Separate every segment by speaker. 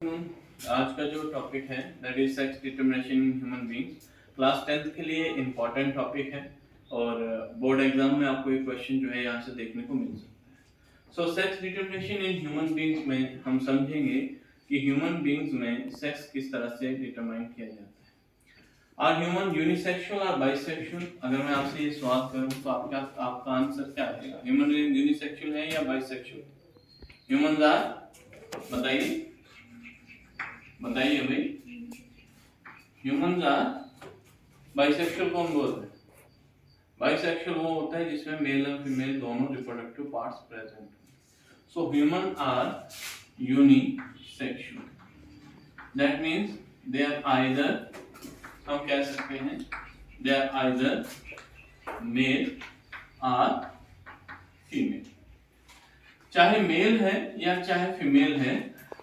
Speaker 1: आज का जो टॉपिक है that is sex determination in human beings. Class 10th के लिए इम्पोर्टेंट टॉपिक है और बोर्ड एग्जाम में आपको ये क्वेश्चन जो है यहाँ से देखने को मिल सकता है। So sex determination in human beings में हम समझेंगे कि ह्यूमन बीइंग्स में सेक्स किस तरह से डिटरमाइन किया जाता है। आर ह्यूमन यूनिसेक्सुअल और बाइसेक्सुअल? अगर मैं आपसे ये सवाल करूं तो आपका आंसर क्या रहेगा? ह्यूमन यूनिसेक्सुअल है या बाइसेक्सुअल? ह्यूमन आर, बताइए बताइए भाई। Humans are bisexual. कौन बोल रहे हैं? बाइसेक्सुअल वो होता है जिसमें मेल और फीमेल दोनों रिप्रोडक्टिव पार्ट्स प्रेजेंट हो। So human are unisexual. That means they are either, हम कह सकते हैं दे आर आइदर मेल और फीमेल। चाहे मेल है या चाहे फीमेल है,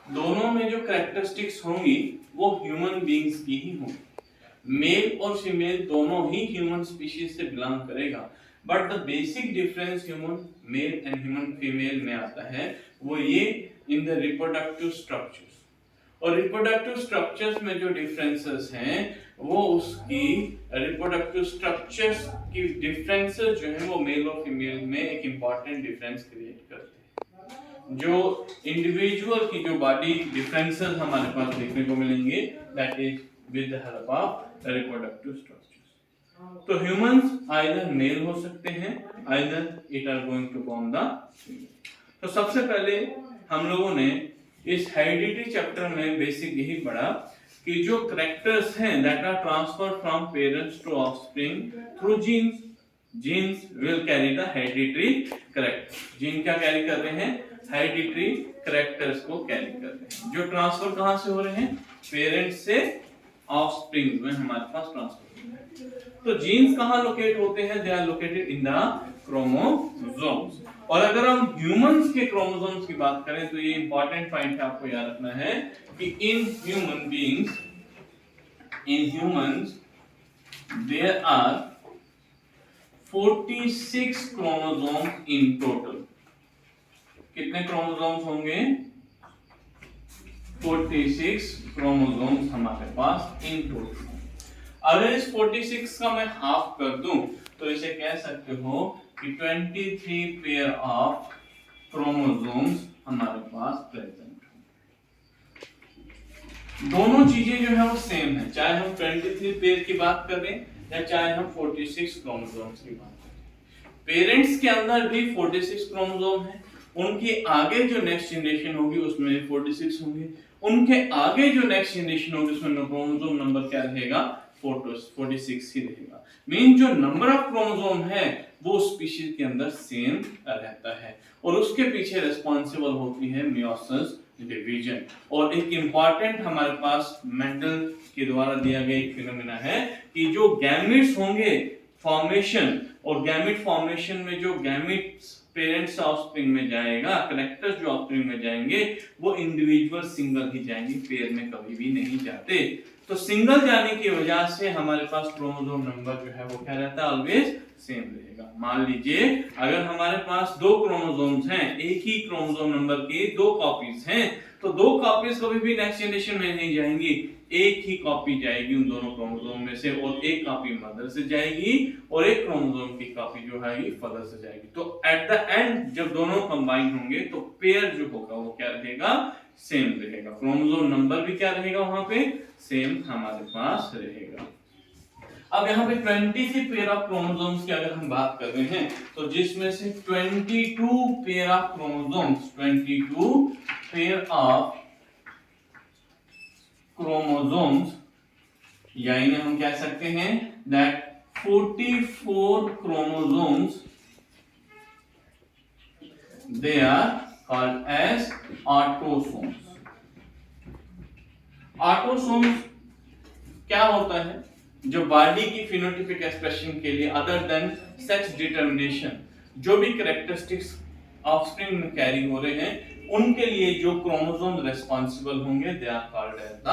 Speaker 1: दोनों में जो कैरेक्टरिस्टिक्स होंगी वो ह्यूमन बीइंग्स की ही होंगी। मेल और फीमेल दोनों ही ह्यूमन स्पीशीज से बिलोंग करेगा, but the basic difference human male and human female में आता है वो ये इन द रिप्रोडक्टिव स्ट्रक्चर्स। और रिप्रोडक्टिव स्ट्रक्चर्स में जो डिफरेंसेस हैं वो उसकी रिप्रोडक्टिव स्ट्रक्चर्स की डिफरेंसेस जो है वो मेल और फीमेल में एक इंपॉर्टेंट डिफरेंस क्रिएट करते हैं। जो इंडिविजुअल की जो बॉडी डिफरेंसेस हमारे पास देखने को मिलेंगे that is with the help of reproductive structures. तो ह्यूमंस आइदर मेल हो सकते हैं, either it are going to form the female. तो सबसे पहले हम लोगों ने इस हेरिडिटी चैप्टर में बेसिक यही पढ़ा कि जो कैरेक्टर्स हैं that are transferred from parents to offspring through genes. Genes will carry the hereditary character. Gene क्या कैरी कर रहे हैं? हेरिडिटरी कैरेक्टर्स को कैरी कर रहे हैं, जो ट्रांसफर कहां से हो रहे हैं? पेरेंट्स से ऑफस्प्रिंग में हमारे पास ट्रांसफर हो रहे हैं। तो जीन्स कहां लोकेट होते हैं? They are located in the chromosomes. और अगर हम ह्यूमंस के क्रोमोसोम्स की बात करें तो ये इंपॉर्टेंट पॉइंट आपको याद रखना है कि in human beings, in humans there are 46 chromosomes in total. कितने क्रोमोसोम्स होंगे? 46 क्रोमोसोम्स हमारे पास इन टोटल। अगर इस 46 का मैं हाफ कर दूं तो इसे कह सकते हो कि 23 पेयर ऑफ क्रोमोसोम्स हमारे पास प्रेजेंट हैं। दोनों चीजें जो है वो सेम है, चाहे हम 23 पेयर की बात करें या चाहे हम 46 क्रोमोसोम्स की बात करें। पेरेंट्स के अंदर भी 46 क्रोमोसोम है, उनके आगे जो नेक्स्ट जनरेशन होगी उसमें 46 होंगे, उनके आगे जो नेक्स्ट जनरेशन होगी उसमें क्रोमोसोम नंबर क्या रहेगा? 46 ही रहेगा। मीन जो नंबर ऑफ क्रोमोसोम है वो स्पीशीज के अंदर सेम रहता है और उसके पीछे रिस्पांसिबल होती है मियोसिस डिवीजन। और एक इंपॉर्टेंट हमारे पास मेंडल के द्वारा दिया गया एक फिनोमेना है कि जो गैमेट्स होंगे फॉर्मेशन, और गैमेट फॉर्मेशन में जो गैमेट्स पेरेंट्स ऑफस्प्रिंग में जाएगा, कनेक्टर्स जो ऑफस्प्रिंग में जाएंगे वो इंडिविजुअल सिंगल ही जाएंगे, पेयर में कभी भी नहीं जाते। तो सिंगल जाने की वजह से हमारे पास क्रोमोसोम नंबर जो है वो क्या रहता है? ऑलवेज सेम रहेगा। मान लीजिए अगर हमारे पास दो क्रोमोसोम्स हैं, एक ही क्रोमोसोम नंबर की दो कॉपीज हैं, तो दो कॉपीज कभी भी नेक्स्ट जनरेशन में नहीं जाएंगी, एक ही कॉपी जाएगी उन दोनों क्रोमोसोम में से, और एक कॉपी मदर से जाएगी और एक क्रोमोसोम की कॉपी जो है ये फादर से जाएगी। तो एट द एंड जब दोनों कंबाइन होंगे तो पेयर जो होगा वो क्या रहेगा? सेम रहेगा। क्रोमोसोम नंबर भी क्या रहेगा? वहां पे सेम हमारे पास रहेगा। अब यहाँ पे 23 पेयर ऑफ क्रोमोसोम्स की अगर हम बात कर रहे हैं तो जिसमें से 22 pair of chromosomes, 22 pair of chromosomes, यानी हम कह सकते हैं that 44 chromosomes they are called as autosomes। Autosomes क्या होता है? जो बॉडी की फिनोटाइपिक एक्सप्रेशन के लिए अदर देन सेक्स डिटरमिनेशन जो भी कैरेक्टरिस्टिक्स ऑफस्प्रिंग में कैरी हो रहे हैं उनके लिए जो क्रोमोसोम रिस्पांसिबल होंगे they are called as the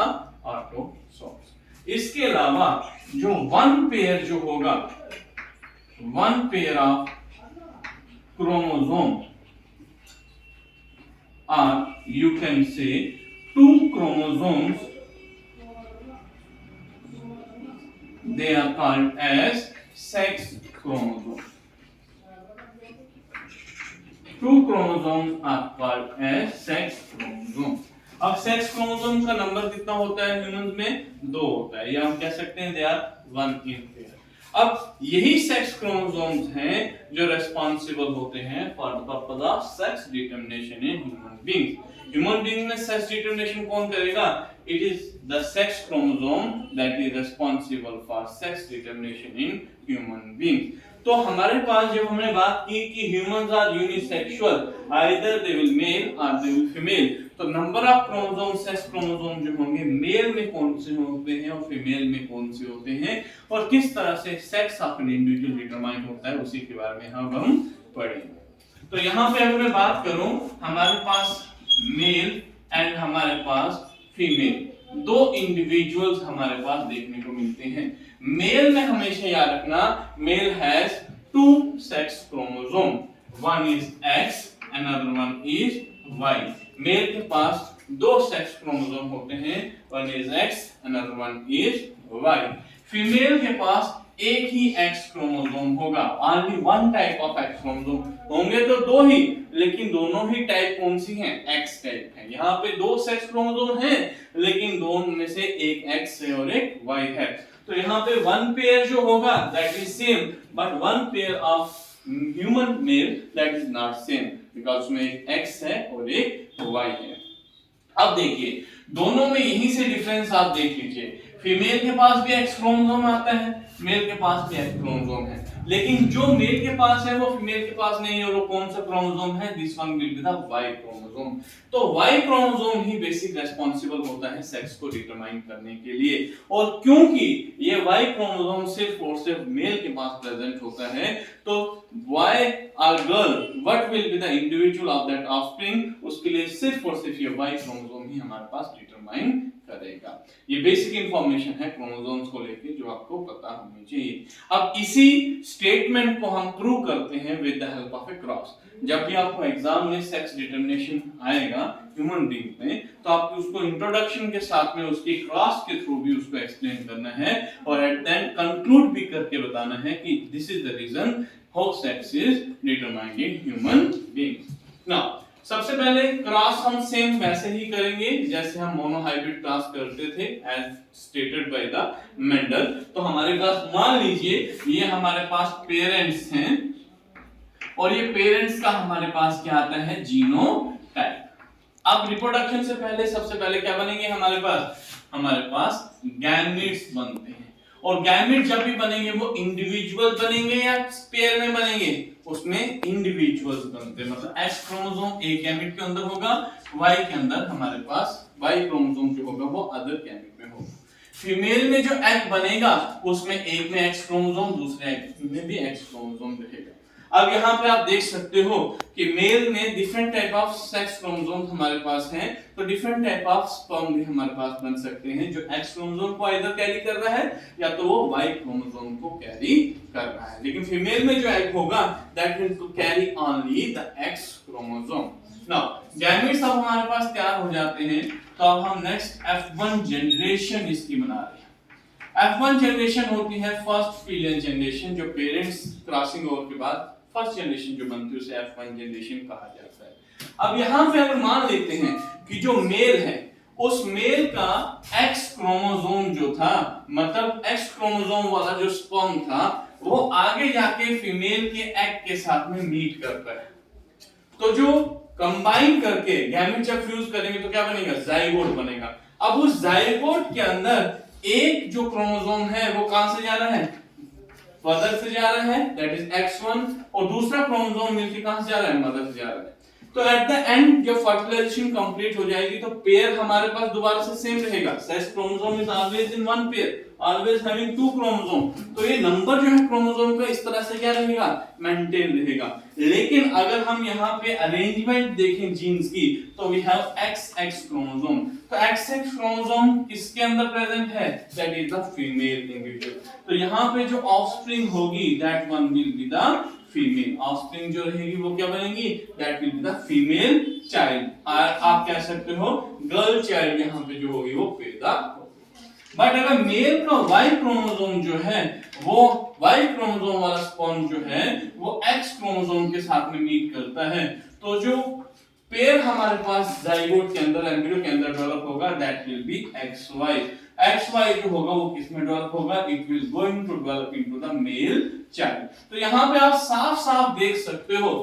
Speaker 1: autosomes. इसके अलावा जो वन पेयर जो होगा, one pair of chromosome, or you can say two chromosomes, they are called as sex chromosomes. Two chromosomes are called as sex chromosomes. अब sex chromosome का number कितना होता है ह्यूमंस में? 2 होता है, या हम कह सकते हैं दे आर 1 in pair. अब यही सेक्स क्रोमोसोम्स हैं जो रेस्पॉन्सिबल होते हैं for the purpose of sex determination in human beings. Human being में सेक्स डिटरमिनेशन कौन करेगा? It is the sex chromosome that is responsible for sex determination in human beings. तो हमारे पास जब हमने बात की कि humans are unisexual, either they will male और दे विल फीमेल, तो number of chromosome sex chromosome जो होंगे मेल में कौन से होते हैं और फीमेल में कौन से होते हैं और किस तरह से sex of an individual determine होता है, उसी के बारे में हम पढ़ेंगे. तो यहाँ पे अगर मैं बात करूं, हमारे पास मेल एंड हमारे पास फीमेल, दो इंडिविजुअल्स हमारे पास देखने को मिलते हैं. मेल में हमेशा याद रखना, male has 2 sex chromosome, one is X, another one is Y. Male के पास 2 सेक्स क्रोमोसोम होते हैं, one is X, another one is Y. Female के पास एक ही X क्रोमोसोम होगा, only one type of X chromosome. होंगे तो 2 ही, लेकिन दोनों ही टाइप कौन सी हैं? X टाइप है. यहाँ पे 2 सेक्स क्रोमोसोम हैं, लेकिन दोनों में से एक X है और एक Y है. तो यहाँ पे वन पेयर जो होगा that is same, but one pair of human male that is not same, because उसमें एक X है और एक Y है. अब देखिए, दोनों में यहीं से डिफरेंस आप देख लीजिए. फीमेल के पास भी X क्रोमोसोम आता है, मेल के पास भी X क्रोमोसोम है, लेकिन जो मेल के पास है वो फीमेल के पास नहीं है. और वो कौन सा क्रोमोसोम है? This one will be the Y chromosome. तो Y क्रोमोसोम ही बेसिक रेस्पॉन्सिबल होता है सेक्स को डिटरमाइन करने के लिए. और क्योंकि ये Y क्रोमोसोम सिर्फ और सिर्फ मेल के पास प्रेजेंट होता है, तो बॉय और girl what will be the individual of that offspring, उसके लिए सिर्फ और सिर्फ ये Y क्रोमोसोम ही हमारे पास डिटरमाइन करेगा. ये बेसिक इंफॉर्मेशन है क्रोमोसोम्स को लेके जो आपको पता होनी चाहिए. अब इसी स्टेटमेंट को हम प्रूव करते हैं with the help of A cross. जब भी आपको एग्जाम में सेक्स डिटरमिनेशन आएगा ह्यूमन बीइंग में, तो आपको उसको इंट्रोडक्शन के साथ में उसकी क्रॉस के थ्रू भी उसको एक्सप्लेन करना है और एट द एंड कंक्लूड भी करके बताना है कि this is the reason how sex is determined in human beings. Now सबसे पहले क्रॉस हम सेम वैसे ही करेंगे जैसे हम मोनोहाइब्रिड क्रॉस करते थे as stated by the Mendel. तो हमारे पास मान लीजिए ये हमारे पास पेरेंट्स हैं और ये पेरेंट्स का हमारे पास क्या आता है? जीनोटाइप. अब रिप्रोडक्शन से पहले सबसे पहले क्या बनेंगे हमारे पास गैमेट्स बनते हैं. और गैमेट जब भी बनेंगे वो इंडिविजुअल बनेंगे या पेयर में बनेंगे? उसमें इंडिविजुअल्स बनते हैं. मतलब X क्रोमोसोम एक गैमेट के अंदर होगा, Y के अंदर हमारे पास Y क्रोमोसोम जो होगा वो अदर गैमेट में होगा. फीमेल में जो एग बनेगा उसमें एक में X क्रोमोसोम, दूसरे एग में भी X क्रोमोसोम रहेगा. अब यहाँ पे आप देख सकते हो कि मेल में different type of sex chromosome हमारे पास हैं, तो डिफरेंट टाइप ऑफ स्पर्म भी हमारे पास बन सकते हैं जो X क्रोमोसोम को आइदर कैरी कर रहा है या तो वो Y क्रोमोसोम को कैरी कर रहा है. लेकिन फीमेल में जो एग होगा that will to carry only the X chromosome. Now gametes अब हमारे पास तैयार हो जाते हैं, तो अब हम नेक्स्ट F1 जनरेशन इसकी बना रहे हैं. F1 जनरेशन होती है फर्स्ट फीलियल जनरेशन, जो पेरेंट्स क्रॉसिंग ओवर के बाद फर्स्ट जनरेशन जो बनती है उसे F1 जनरेशन कहा जाता है. अब यहाँ पे अगर मान लेते हैं कि जो मेल है उस मेल का X क्रोमोसोम जो था, मतलब X क्रोमोसोम वाला जो स्पर्म था वो आगे जाके फीमेल के एग के साथ में मीट करता है. तो जो कंबाइन करके गैमेट जब फ्यूज करेंगे तो क्या बनेगा? जाइगोट बनेगा. अब उस जाइगोट के अंदर एक जो क्रोमोसोम है वो कहां से जा रहा है? फादर से जा रहा है दैट इज X1, और दूसरा क्रोमोसोम मिलके कहां से जा रहा है? मदर से जा रहा है. तो एट द एंड जब फर्टिलाइजेशन कंप्लीट हो जाएगी तो पेयर हमारे पास दोबारा से सेम रहेगा. Sex chromosome is always in one pair, always having 2 chromosome. तो ये नंबर जो है क्रोमोसोम का इस तरह से क्या रहेगा? मेंटेन रहेगा. लेकिन अगर हम यहाँ पे अरेंजमेंट देखें जीन्स की, तो वी हैव XX क्रोमोसोम. तो XX क्रोमोसोम किसके अंदर प्रेजेंट है? That is the female individual. तो यहाँ पे जो ऑफस्प्रिंग होगी that one will be the female, offspring जो रहेगी वो क्या बनेगी, that will be the female child. आप कह सकते हो गर्ल चाइल्ड यहाँ पे जो होगी वो पैदा होगी। बट अगर मेल का वाई क्रोमोसोम जो है वो वाई क्रोमोसोम वाला स्पर्म जो है वो एक्स क्रोमोसोम के साथ में मीट करता है, तो जो पेयर हमारे पास जाइगोट के अंदर एम्ब्रियो के अंदर डेवलप होगा that will be X Y. X Y जो होगा वो किस में डेवलप होगा, it will going to develop into the male child. तो यहाँ पे आप साफ साफ देख सकते हो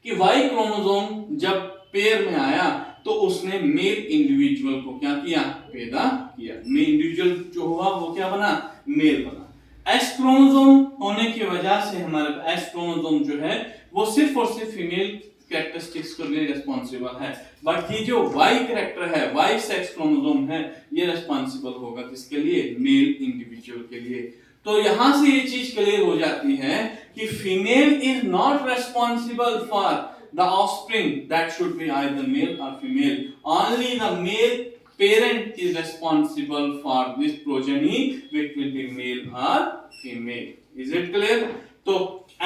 Speaker 1: कि वाई क्रोमोसोम जब पेयर में आया तो उसने मेल इंडिविजुअल को क्या किया, पैदा किया। मेल इंडिविजुअल जो हुआ वो क्या बना, मेल बना। एक्स क्रोमोसोम होने की वजह से हमारे एक्स क्रोमोसोम जो है वो सिर्फ और सिर्फ फीमेल कैरेक्टरिस्टिक्स के लिए रिस्पांसिबल है, बट ये जो वाई कैरेक्टर है, वाई सेक्स क्रोमोसोम है, ये रिस्पांसिबल होगा किसके लिए, मेल इंडिविजुअल के लिए। तो यहां से ये चीज क्लियर हो जाती है कि female is not responsible for the offspring that should be either male or female. Only the male parent is responsible for this progeny which will be male or female. Is it clear? तो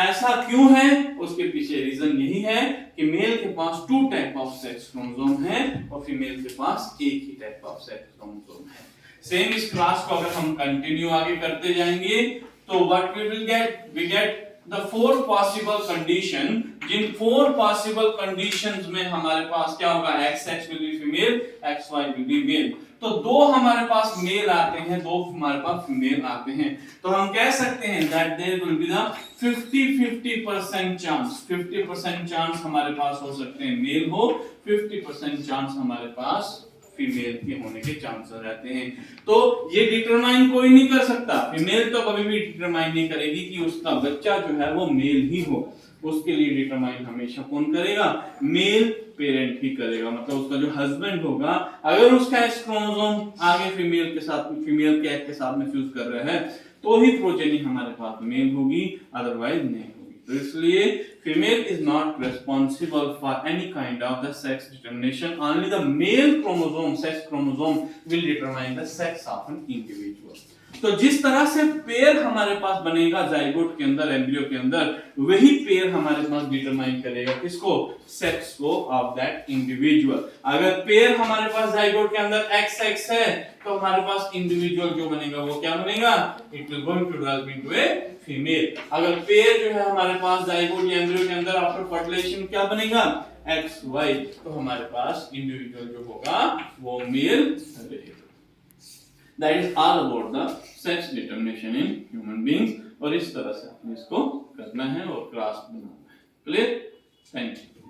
Speaker 1: ऐसा क्यों है, उसके पीछे reason यही है कि male के पास 2 टाइप ऑफ सेक्स क्रोमोसोम है और फीमेल के पास एक ही टाइप ऑफ सेक्स क्रोमोसोम है। सेम इस क्लास को अगर हम कंटिन्यू आगे करते जाएंगे तो what we will get, we get the 4 possible condition। जिन 4 possible conditions में हमारे पास क्या होगा, XX will be female, XY will be male। तो 2 हमारे पास मेल आते हैं, 2 हमारे पास फीमेल आते हैं, तो हम कह सकते हैं that there will be the 50-50% chance, 50% chance हमारे पास हो सकते हैं मेल हो, 50% चांस हमारे पास फीमेल के होने के चांसेस रहते हैं। तो ये डिटरमाइन कोई नहीं कर सकता, फीमेल तो कभी भी डिटरमाइन नहीं करेगी कि उसका बच्चा जो है वो मेल ही हो, उसके लिए डिटरमाइन हमेशा कौन करेगा, मेल पेरेंट ही करेगा। मतलब उसका जो हस्बैंड होगा, अगर उसका एक्स क्रोमोसोम आगे फीमेल के साथ, फीमेल के एक्स के साथ में फ्यूज कर रहा है तो ही प्रोजेनी हमारे पास मेल होगी, अदरवाइज नहीं होगी। तो इसलिए female is not responsible for any kind of the sex determination. Only the male chromosome, sex chromosome, will determine the sex of an individual. तो जिस तरह से पेयर हमारे पास बनेगा जाइगोट के अंदर, एम्ब्रियो के अंदर, वही पेयर हमारे पास डिटरमाइन करेगा किसको, सेक्स को ऑफ दैट इंडिविजुअल। अगर पेयर हमारे पास जाइगोट के अंदर XX है तो हमारे पास इंडिविजुअल जो बनेगा वो क्या बनेगा, it will going to develop into a female. अगर पेयर जो है हमारे पास जाइगोट या एम्ब्रियो के अंदर आफ्टर फर्टिलाइजेशन क्या बनेगा, XY, तो हमारे पास इंडिविजुअल जो होगा वो मेल रहेगा। That is all about the sex determination in human beings। और इस तरह से आपने इसको करना है और क्लास बनाना है। क्लियर? Thank you.